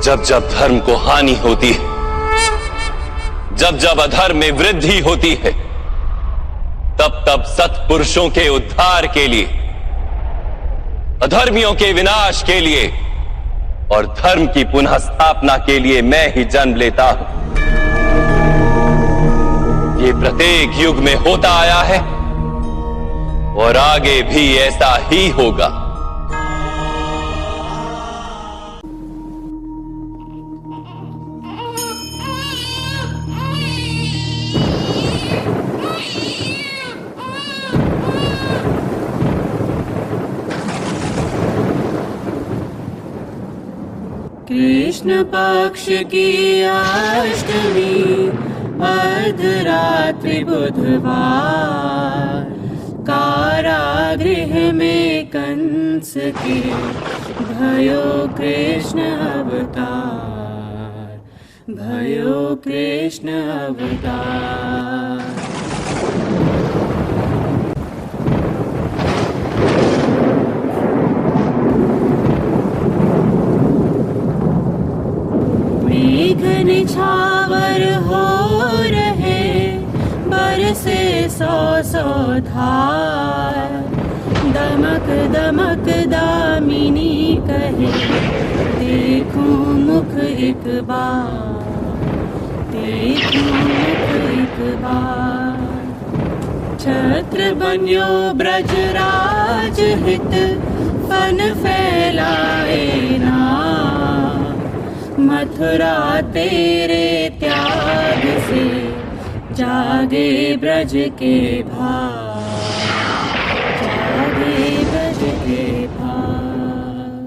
जब जब धर्म को हानि होती है, जब जब अधर्म में वृद्धि होती है, तब तब सत्पुरुषों के उद्धार के लिए, अधर्मियों के विनाश के लिए और धर्म की पुनः स्थापना के लिए मैं ही जन्म लेता हूं। ये प्रत्येक युग में होता आया है और आगे भी ऐसा ही होगा। कृष्ण पक्ष की अष्टमी अर्धरात्रि बुधवार, कारागृह में कंस के भयो कृष्ण अवतार, भयो कृष्ण अवतार। मेघ निछावर हो रहे, बरसे सौ सौ धार, दमक दमक दामिनी कहे, देखूं मुख एक बार, देखूं मुख एक बार। छत्र बन्यो ब्रजराज हित, फन फैलाए ना, मथुरा तेरे त्याग से जागे ब्रज के भार, जागे ब्रज के भार।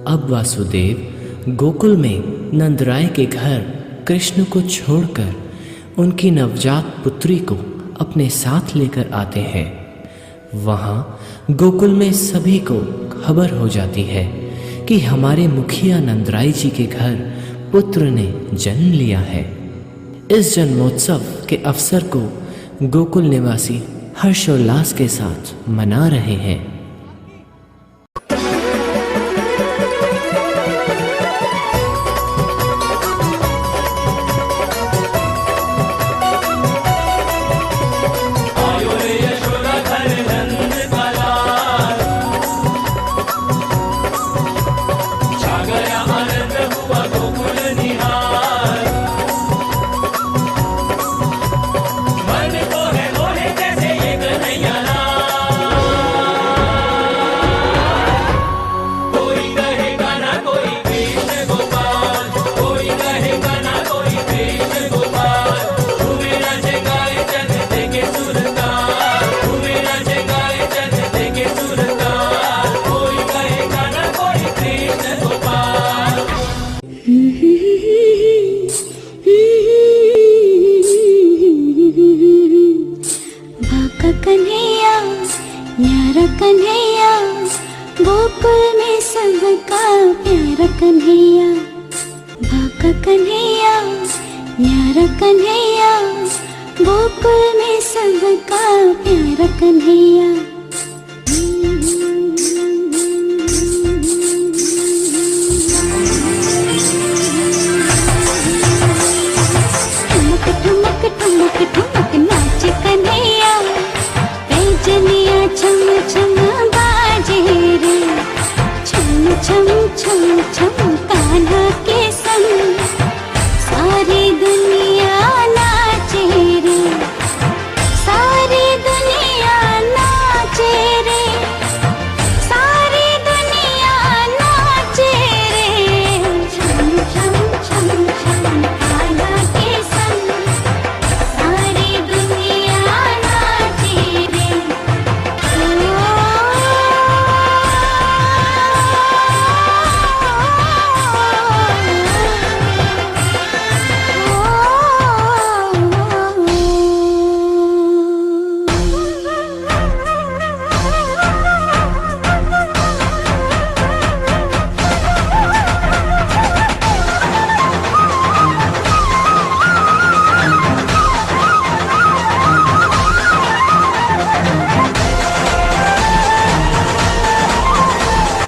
अब वासुदेव गोकुल में नंदराय के घर कृष्ण को छोड़कर उनकी नवजात पुत्री को अपने साथ लेकर आते हैं। वहाँ गोकुल में सभी को खबर हो जाती है कि हमारे मुखिया नंदराय जी के घर पुत्र ने जन्म लिया है। इस जन्मोत्सव के अवसर को गोकुल निवासी हर्षोल्लास के साथ मना रहे हैं। कन्हैया गोकुल में सबका प्यारा कन्हैया, भाका कन्हैया न्यारा कन्हैया, गोकुल में सबका प्यारा कन्हैया। ठुमक ठुमक ठुमक ठुमक नाचे कन्हैया, पैजनिया छम छम बाजे रे, छम छम छम छम कान्हा के संग सारी दुनिया नाचे रे, सारी दुनिया नाचे।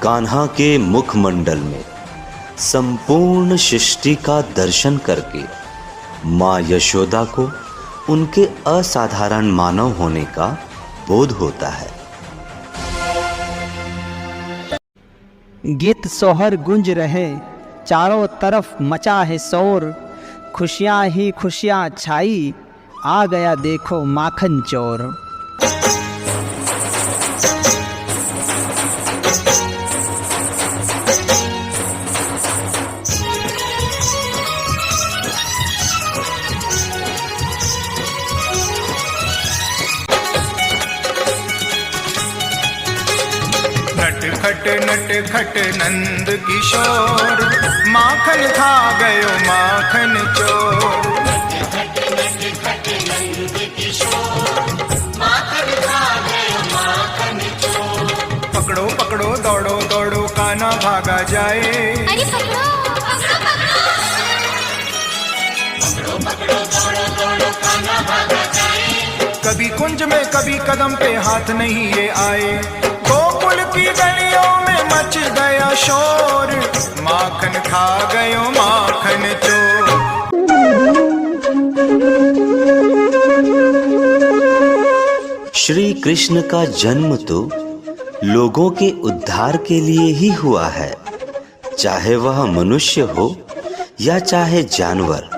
कान्हा के मुखमंडल में संपूर्ण सृष्टि का दर्शन करके माँ यशोदा को उनके असाधारण मानव होने का बोध होता है। गीत सोहर गूंज रहे, चारों तरफ मचा है शोर, खुशियाँ ही खुशियाँ छाई, आ गया देखो माखन चोर। नट खट नंद किशोर, माखन खा गयो माखन चोर। नट खट नंद किशोर, माखन खा गयो माखन चोर। पकड़ो पकड़ो दौड़ो दौड़ो कान्हा भागा जाए। अरे पकड़ो पकड़ो पकड़ो पकड़ो दौड़ो दौड़ो कान्हा भागा जाए। कभी कुंज में कभी कदम पे हाथ नहीं ये आए, गोकुल की गलियों में मच गया शोर, माखन खा गयो माखन चोर। श्री कृष्ण का जन्म तो लोगों के उद्धार के लिए ही हुआ है, चाहे वह मनुष्य हो या चाहे जानवर।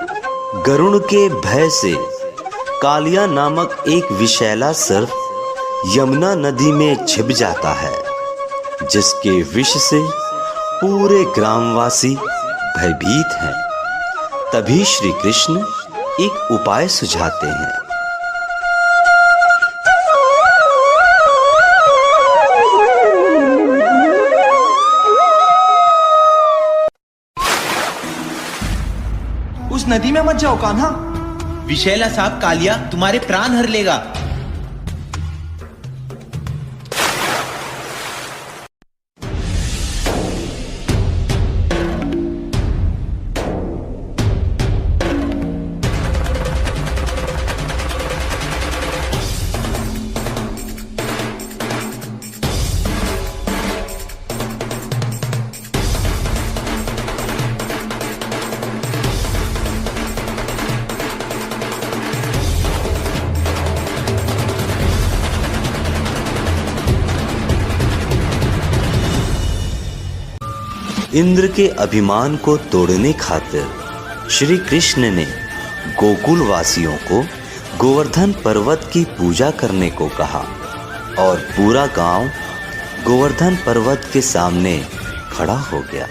गरुड़ के भय से कालिया नामक एक विषैला सर्प यमुना नदी में छिप जाता है, जिसके विष से पूरे ग्रामवासी भयभीत हैं। तभी श्री कृष्ण एक उपाय सुझाते हैं। उस नदी में मत जाओ कान्हा, विषैला सांप कालिया तुम्हारे प्राण हर लेगा। इंद्र के अभिमान को तोड़ने खातिर श्री कृष्ण ने गोकुल वासियों को गोवर्धन पर्वत की पूजा करने को कहा और पूरा गांव गोवर्धन पर्वत के सामने खड़ा हो गया।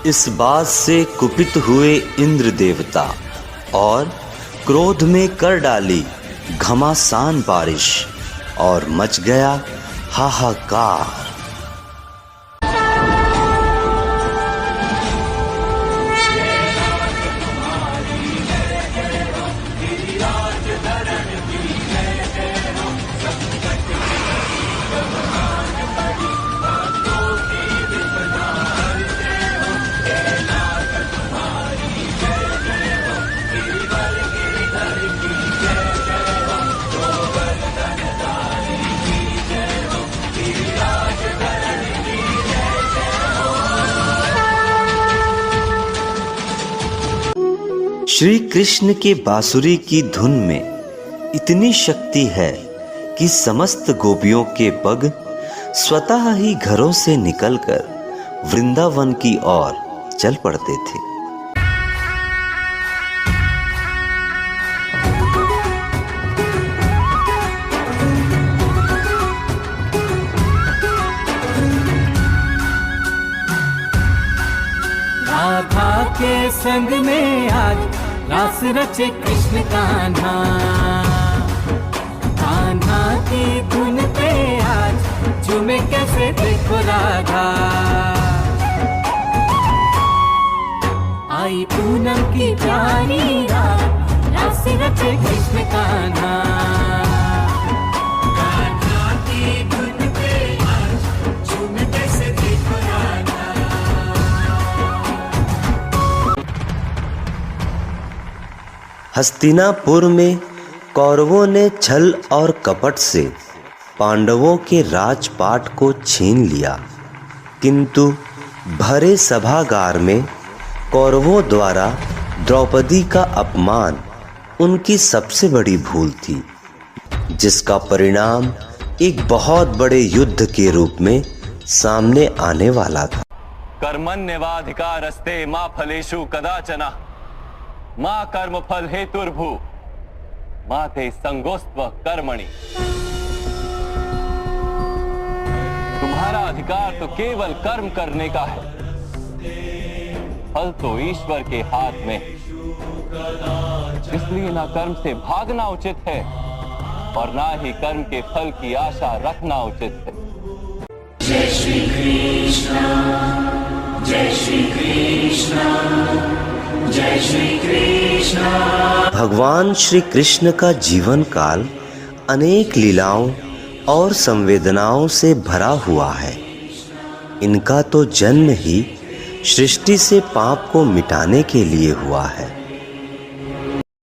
इस बात से कुपित हुए इंद्र देवता और क्रोध में कर डाली घमासान बारिश और मच गया हाहाकार। श्री कृष्ण के बांसुरी की धुन में इतनी शक्ति है कि समस्त गोपियों के पग स्वतः ही घरों से निकलकर वृंदावन की ओर चल पड़ते थे। राधा के संग में आज रास रचे कृष्ण कान्हा, कान्हा की धुन पे आज झूमे कैसे देखो राधा। आई पूनम की प्यारी रात, रास रचे कृष्ण कान्हा, कान्हा की धुन पे आज झूमे कैसे देखो राधा। हस्तिनापुर में कौरवों ने छल और कपट से पांडवों के राजपाट को छीन लिया, किंतु भरे सभागार में कौरवों द्वारा द्रौपदी का अपमान उनकी सबसे बड़ी भूल थी, जिसका परिणाम एक बहुत बड़े युद्ध के रूप में सामने आने वाला था। कर्मण्येवाधिकारस्ते मा फलेषु कदाचन मा कर्मफल हेतुर्भु मा ते संगोस्त्व कर्मणि। तुम्हारा अधिकार तो केवल कर्म करने का है, फल तो ईश्वर के हाथ में, इसलिए ना कर्म से भागना उचित है और ना ही कर्म के फल की आशा रखना उचित है। जय श्री कृष्ण, जय श्री कृष्ण, जय श्री कृष्ण। भगवान श्री कृष्ण का जीवन काल अनेक लीलाओं और संवेदनाओं से भरा हुआ है। इनका तो जन्म ही सृष्टि से पाप को मिटाने के लिए हुआ है।